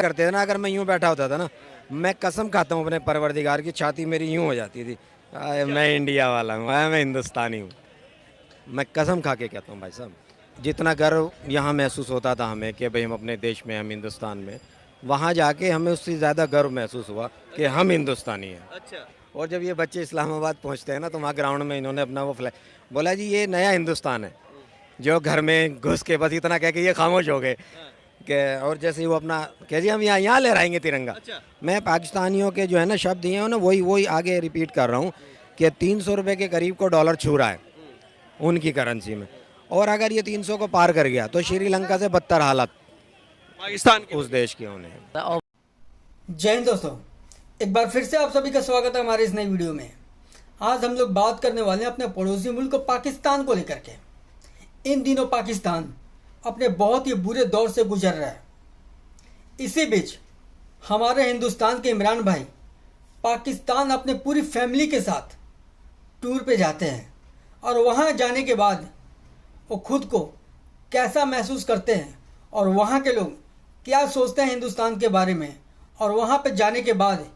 करते थे ना, अगर मैं यूं बैठा होता था ना, मैं कसम खाता हूँ अपने परवरदिगार की, छाती मेरी यूं हो जाती थी, मैं इंडिया वाला हूँ, मैं हिंदुस्तानी हूँ। मैं कसम खा के कहता हूँ भाई साहब, जितना गर्व यहाँ महसूस होता था हमें कि भाई हम अपने देश में, हम हिंदुस्तान में, वहाँ जाके हमें उससे ज़्यादा गर्व महसूस हुआ कि हम हिंदुस्तानी हैं। अच्छा। और जब ये बच्चे इस्लामाबाद पहुँचते हैं ना, तो वहाँ ग्राउंड में इन्होंने अपना वो फ्लैग बोला, जी ये नया हिंदुस्तान है। जो घर में घुस के बस इतना कह के ये खामोश हो गए कि, और जैसे ही वो अपना कह जी हम यहाँ लहराएंगे तिरंगा। अच्छा। मैं पाकिस्तानियों के जो है ना शब्द दिए हैं ना, वही वही आगे रिपीट कर रहा हूँ कि 300 रुपये के करीब को डॉलर छू रहा है उनकी करेंसी में, और अगर ये 300 को पार कर गया तो श्रीलंका से बदतर हालत पाकिस्तान के उस देश की होने हैं। जय हिंद दोस्तों, एक बार फिर से आप सभी का स्वागत है हमारे इस नई वीडियो में। आज हम लोग बात करने वाले हैं अपने पड़ोसी मुल्क पाकिस्तान को लेकर के। इन दिनों पाकिस्तान अपने बहुत ही बुरे दौर से गुजर रहा है। इसी बीच हमारे हिंदुस्तान के इमरान भाई पाकिस्तान अपने पूरी फैमिली के साथ टूर पे जाते हैं, और वहाँ जाने के बाद वो खुद को कैसा महसूस करते हैं और वहाँ के लोग क्या सोचते हैं हिंदुस्तान के बारे में, और वहाँ पे जाने के बाद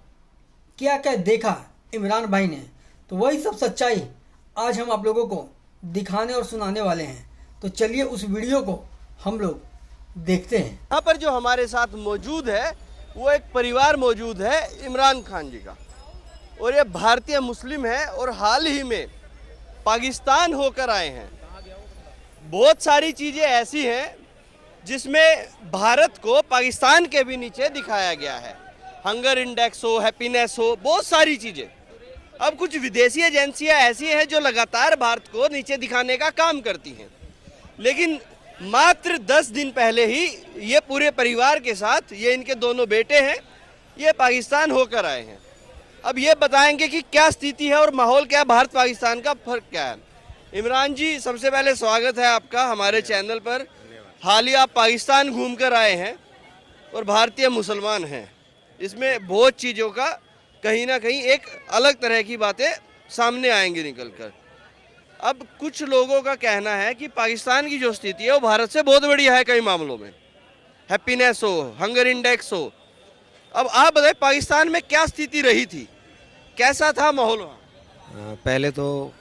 क्या क्या देखा इमरान भाई ने, तो वही सब सच्चाई आज हम आप लोगों को दिखाने और सुनाने वाले हैं। तो चलिए उस वीडियो को हम लोग देखते हैं। यहाँ पर जो हमारे साथ मौजूद है वो एक परिवार मौजूद है इमरान खान जी का, और ये भारतीय मुस्लिम है और हाल ही में पाकिस्तान होकर आए हैं। बहुत सारी चीज़ें ऐसी हैं जिसमें भारत को पाकिस्तान के भी नीचे दिखाया गया है। हंगर इंडेक्स हो, हैप्पीनेस हो, बहुत सारी चीज़ें। अब कुछ विदेशी एजेंसियां ऐसी हैं जो लगातार भारत को नीचे दिखाने का काम करती हैं, लेकिन मात्र 10 दिन पहले ही ये पूरे परिवार के साथ, ये इनके दोनों बेटे हैं, ये पाकिस्तान होकर आए हैं। अब ये बताएंगे कि क्या स्थिति है और माहौल क्या है, भारत पाकिस्तान का फर्क क्या है। इमरान जी, सबसे पहले स्वागत है आपका हमारे चैनल पर। हाल ही आप पाकिस्तान घूम कर आए हैं और भारतीय मुसलमान हैं, इसमें बहुत चीज़ों का कहीं ना कहीं एक अलग तरह की बातें सामने आएंगी निकल कर। अब कुछ लोगों का कहना है कि पाकिस्तान की जो स्थिति है वो भारत से बहुत बढ़िया है कई मामलों में, हैप्पीनेस हो, हंगर इंडेक्स हो। अब आप बताएं पाकिस्तान में क्या स्थिति रही थी, कैसा था माहौल वहाँ? पहले तो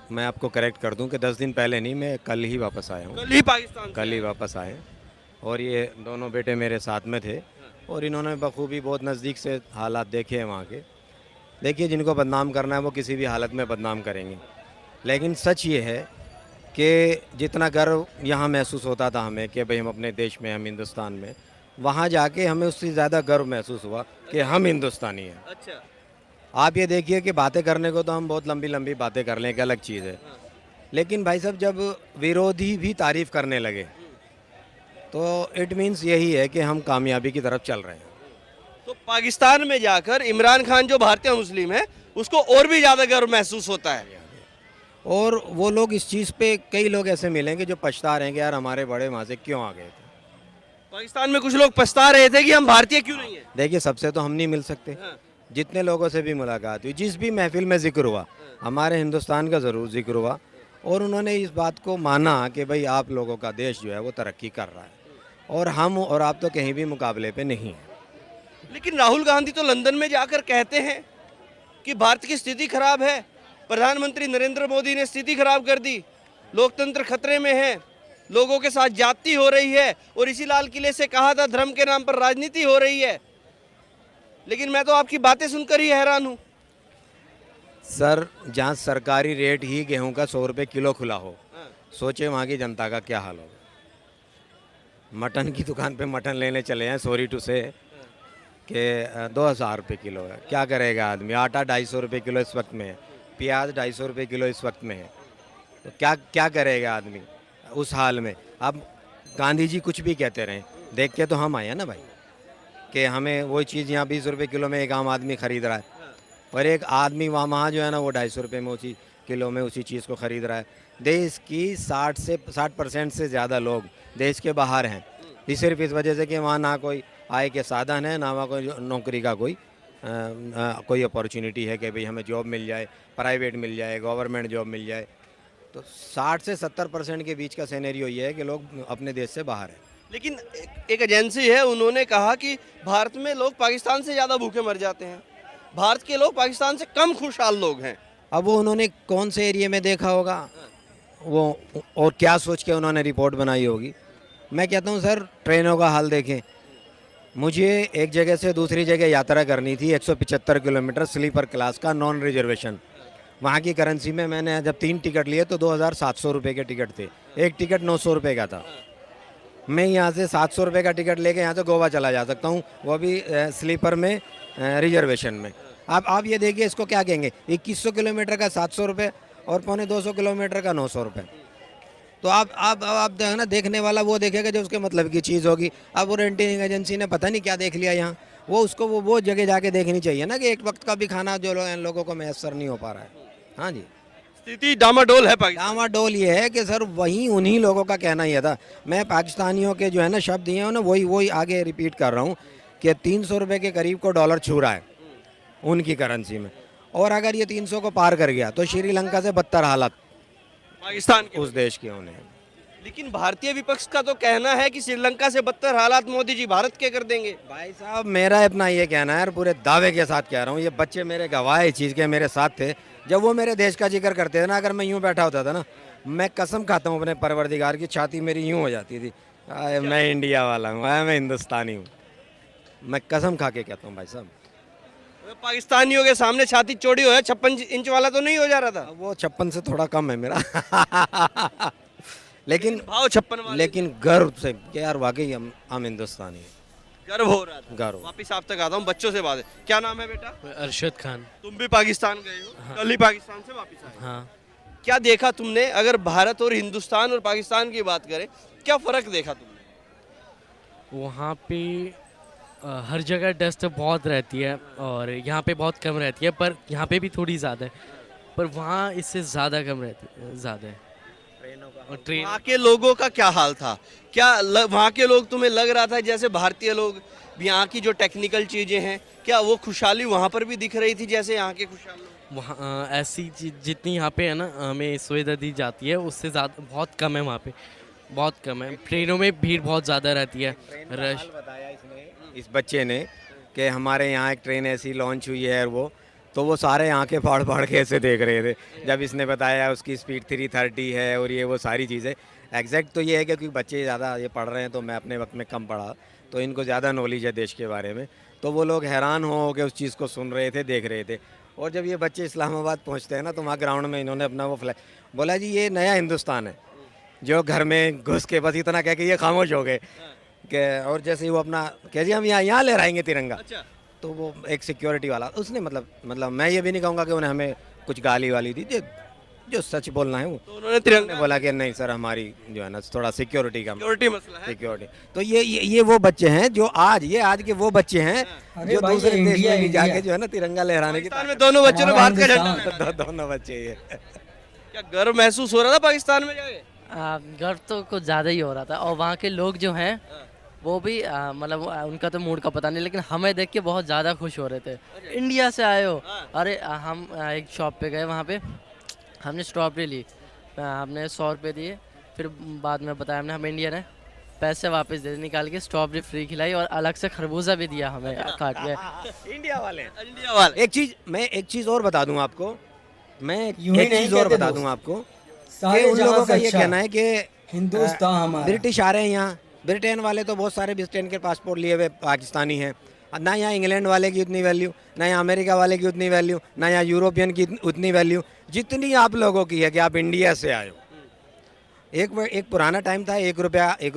मैं आपको करेक्ट कर दूं कि 10 दिन पहले नहीं, मैं कल ही वापस आया हूँ। कल ही पाकिस्तान से कल ही वापस आए, और ये दोनों बेटे मेरे साथ में थे, और इन्होंने बखूबी बहुत नज़दीक से हालात देखे हैं वहाँ के। देखिए, जिनको बदनाम करना है वो किसी भी हालत में बदनाम करेंगे, लेकिन सच ये है कि जितना गर्व यहाँ महसूस होता था हमें कि भाई हम अपने देश में, हम हिंदुस्तान में, वहाँ जाके हमें उससे ज़्यादा गर्व महसूस हुआ कि हम हिंदुस्तानी हैं। अच्छा। आप ये देखिए कि बातें करने को तो हम बहुत लंबी लंबी बातें कर लें, एक अलग चीज़ है, लेकिन भाई साहब जब विरोधी भी तारीफ़ करने लगे तो इट मीन्स यही है कि हम कामयाबी की तरफ चल रहे हैं। तो पाकिस्तान में जाकर इमरान खान जो भारतीय मुस्लिम है उसको और भी ज़्यादा गर्व महसूस होता है। और वो लोग इस चीज़ पे, कई लोग ऐसे मिलेंगे जो पछता रहे हैं कि यार हमारे बड़े वहाँ से क्यों आ गए थे। पाकिस्तान में कुछ लोग पछता रहे थे कि हम भारतीय क्यों नहीं है। देखिए, सबसे तो हम नहीं मिल सकते, जितने लोगों से भी मुलाकात हुई, जिस भी महफिल में जिक्र हुआ, हमारे हिंदुस्तान का ज़रूर जिक्र हुआ, और उन्होंने इस बात को माना कि भाई आप लोगों का देश जो है वो तरक्की कर रहा है, और हम और आप तो कहीं भी मुकाबले पे नहीं हैं। लेकिन राहुल गांधी तो लंदन में जाकर कहते हैं कि भारत की स्थिति खराब है, प्रधानमंत्री नरेंद्र मोदी ने स्थिति खराब कर दी, लोकतंत्र खतरे में है, लोगों के साथ जाति हो रही है, और इसी लाल किले से कहा था धर्म के नाम पर राजनीति हो रही है। लेकिन मैं तो आपकी बातें सुनकर ही हैरान हूँ। सर, जहाँ सरकारी रेट ही गेहूं का 100 रुपये किलो खुला हो, सोचे वहाँ की जनता का क्या हाल होगा। मटन की दुकान पे मटन लेने चले हैं, सॉरी टू से, कि 2000 रुपये किलो है, क्या करेगा आदमी। आटा 250 रुपये किलो इस वक्त में है, प्याज 250 रुपये किलो इस वक्त में है, तो क्या करेगा आदमी उस हाल में। अब गांधी जी कुछ भी कहते रहें, देख के तो हम आए हैं ना भाई, कि हमें वही चीज़ यहाँ 20 रुपये किलो में एक आम आदमी ख़रीद रहा है, और एक आदमी वहाँ जो है ना वो 250 रुपये में उसी किलो में उसी चीज़ को ख़रीद रहा है। देश की 60% से ज़्यादा लोग देश के बाहर हैं, सिर्फ इस वजह से कि वहाँ ना कोई आय के साधन है, ना वहाँ कोई नौकरी का कोई अपॉर्चुनिटी है कि भाई हमें जॉब मिल जाए, प्राइवेट मिल जाए, गवर्नमेंट जॉब मिल जाए। तो 60 से 70% के बीच का सिनेरियो ये है कि लोग अपने देश से बाहर हैं। लेकिन एक एजेंसी है, उन्होंने कहा कि भारत में लोग पाकिस्तान से ज़्यादा भूखे मर जाते हैं, भारत के लोग पाकिस्तान से कम खुशहाल लोग हैं। अब वो उन्होंने कौन से एरिया में देखा होगा वो, और क्या सोच के उन्होंने रिपोर्ट बनाई होगी। मैं कहता हूँ सर, ट्रेनों का हाल देखें। मुझे एक जगह से दूसरी जगह यात्रा करनी थी, 175 किलोमीटर स्लीपर क्लास का, नॉन रिजर्वेशन। वहाँ की करेंसी में मैंने जब 3 टिकट लिए तो 2700 रुपये के टिकट थे, एक टिकट 900 रुपये का था। मैं यहाँ से 700 रुपये का टिकट लेके यहाँ से गोवा चला जा सकता हूँ, वो भी स्लीपर में, रिजर्वेशन में। आप ये देखिए, इसको क्या कहेंगे, 2100 किलोमीटर का 700 रुपये और 250 किलोमीटर का 900 रुपये। तो आप ना, देखने वाला वो देखेगा जो उसके मतलब की चीज़ होगी। अब वो रेंटिंग एजेंसी ने पता नहीं क्या देख लिया यहाँ, वो उसको वो जगह जाके देखनी चाहिए ना कि एक वक्त का भी खाना जो इन लोगों को मैसर नहीं हो पा रहा है। हाँ जी, स्थिति डामाडोल है पाकिस्तान। डामाडोल ये है कि सर वही उन्हीं लोगों का कहना ही था। मैं पाकिस्तानियों के जो है ना शब्द दिए हैं ना, वही आगे रिपीट कर रहा हूँ कि 300 रुपये के करीब को डॉलर छू रहा है उनकी करेंसी में, और अगर ये 300 को पार कर गया तो श्रीलंका से बदतर हालत पाकिस्तान के उस देश के होने। लेकिन भारतीय विपक्ष का तो कहना है कि श्रीलंका से बदतर हालात मोदी जी भारत के कर देंगे। भाई साहब, मेरा अपना ये कहना है और पूरे दावे के साथ कह रहा हूँ, ये बच्चे मेरे गवाह इस चीज़ के, मेरे साथ थे जब वो मेरे देश का जिक्र करते थे ना। अगर मैं यूँ बैठा होता था ना, मैं कसम खाता हूँ अपने परवरदिगार की, छाती मेरी यूँ हो जाती थी, मैं इंडिया वाला हूँ, मैं हिंदुस्तानी हूँ। मैं कसम खा के कहता हूँ भाई साहब। पाकिस्तानियों के सामने छाती चौड़ी हो, 56 इंच वाला तो नहीं हो जा रहा था? वो 56 से थोड़ा कम है मेरा लेकिन भाव 56 वाले। लेकिन गर्व से कि यार वाकई हम हिंदुस्तानी हैं, गर्व हो रहा था। गर्व। वापिस आप तक आता हूँ, बच्चों से बात है। क्या नाम है बेटा? अरशद खान। तुम भी पाकिस्तान गए हो? हाँ। कल ही पाकिस्तान से वापिस आए। हाँ, क्या देखा तुमने? अगर भारत और हिंदुस्तान और पाकिस्तान की बात करें, क्या फर्क देखा तुमने? वहाँ पे हर जगह डस्ट बहुत रहती है और यहाँ पे बहुत कम रहती है, पर यहाँ पे भी थोड़ी ज़्यादा है, पर वहाँ इससे ज़्यादा कम रहती है, ज़्यादा है। और ट्रेन वहाँ के लोगों का क्या हाल था? क्या वहाँ के लोग, तुम्हें लग रहा था जैसे भारतीय लोग, यहाँ की जो टेक्निकल चीज़ें हैं, क्या वो खुशहाली वहाँ पर भी दिख रही थी जैसे यहाँ के खुशहाल लोग? वहाँ ऐसी जितनी यहाँ पे है ना हमें सुविधा दी जाती है, उससे ज़्यादा बहुत कम है वहाँ पे, बहुत कम है। ट्रेनों में भीड़ बहुत ज़्यादा रहती है, रश। बताया इस बच्चे ने कि हमारे यहाँ एक ट्रेन ऐसी लॉन्च हुई है, वो तो वो सारे आंखें फाड़ फाड़ के ऐसे देख रहे थे जब इसने बताया उसकी स्पीड 330 है और ये वो सारी चीज़ें। एग्जैक्ट तो ये है कि क्योंकि बच्चे ज़्यादा ये पढ़ रहे हैं, तो मैं अपने वक्त में कम पढ़ा, तो इनको ज़्यादा नॉलेज है देश के बारे में, तो वो लोग हैरान हो के उस चीज़ को सुन रहे थे, देख रहे थे। और जब ये बच्चे इस्लामाबाद पहुँचते हैं ना, तो वहाँ ग्राउंड में इन्होंने अपना वो फ्लैग बोला, जी ये नया हिंदुस्तान है, जो घर में घुस के बस इतना कह के ये खामोश हो गए कि, और जैसे ही वो अपना कह जी हम यहाँ लहराएंगे तिरंगा, अच्छा। तो वो एक सिक्योरिटी वाला उसने मतलब मैं ये भी नहीं कहूँगा कि उन्हें हमें कुछ गाली वाली दी, जो सच बोलना है वो, तो उन्होंने तिरंगा बोला कि नहीं सर, हमारी जो है ना थोड़ा सिक्योरिटी का सिक्योरिटी मसला है। सिक्योरिटी। तो ये वो बच्चे हैं जो आज के वो बच्चे हैं अरे जो भाई, दूसरे ये देश इंडिया, में भी जाके इंडिया। जो है ना तिरंगा लहराने की पाकिस्तान में दोनों बच्चों ने हमारा भारत का झंडा हिंदुस्तान। लहराया। दोनों बच्चे ये क्या गर्व महसूस हो रहा था पाकिस्तान में जाके? गर्व तो कुछ ज़्यादा ही हो रहा था, और वहाँ के लोग जो हैं वो भी मतलब उनका तो मूड का पता नहीं, लेकिन हमें देख के बहुत ज़्यादा खुश हो रहे थे। इंडिया से आए हो? अरे हम एक शॉप पे गए, वहाँ पे हमने स्ट्रॉबेरी ली, हमने 100 रुपये दिए, फिर बाद में बताया हमने हम इंडियन है, पैसे वापस दे निकाल के स्ट्रॉबेरी फ्री खिलाई और अलग से खरबूजा भी दिया हमें काट के। इंडिया वाले इंडिया वाले। एक चीज़ और बता दूं आपको, मैं यूं ही एक नहीं चीज़ और कहते बता दोस्त। दूं आपको सारे कि उन जहां लोगों से का ये अच्छा कहना है कि हिंदुस्तान हमारा। ब्रिटिश आ रहे हैं यहाँ, ब्रिटेन वाले तो बहुत सारे ब्रिटेन के पासपोर्ट लिए हुए पाकिस्तानी हैं, ना यहाँ इंग्लैंड वाले की उतनी वैल्यू, ना यहाँ अमेरिका वाले की उतनी वैल्यू, ना यहाँ यूरोपियन की उतनी वैल्यू जितनी आप लोगों की है कि आप इंडिया से आए हो। एक पुराना टाइम था, 1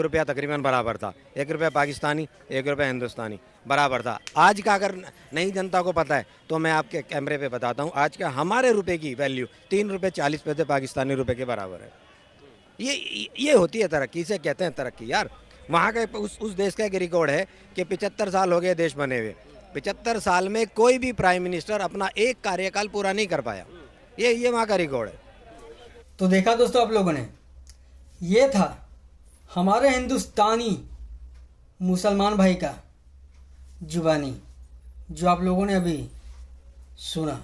रुपया तकरीबन बराबर था, 1 रुपया पाकिस्तानी, 1 रुपया हिंदुस्तानी बराबर था। आज का अगर नई जनता को पता है तो मैं आपके कैमरे पे बताता हूँ, आज का हमारे रुपए की वैल्यू 3 रुपये 40 पैसे पाकिस्तानी रुपए के बराबर है। ये होती है तरक्की, इसे कहते हैं तरक्की यार। वहाँ का उस देश का एक रिकॉर्ड है कि 75 साल हो गए देश बने हुए, 75 साल में कोई भी प्राइम मिनिस्टर अपना एक कार्यकाल पूरा नहीं कर पाया। ये वहाँ का रिकॉर्ड है। तो देखा दोस्तों आप लोगों ने, ये था हमारे हिंदुस्तानी मुसलमान भाई का जुबानी जो आप लोगों ने अभी सुना।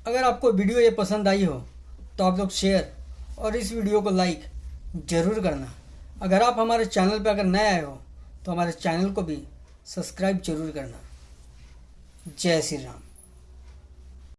अगर आपको वीडियो ये पसंद आई हो तो आप लोग शेयर और इस वीडियो को लाइक ज़रूर करना। अगर आप हमारे चैनल पर अगर नए आए हो तो हमारे चैनल को भी सब्सक्राइब जरूर करना। जय श्री राम।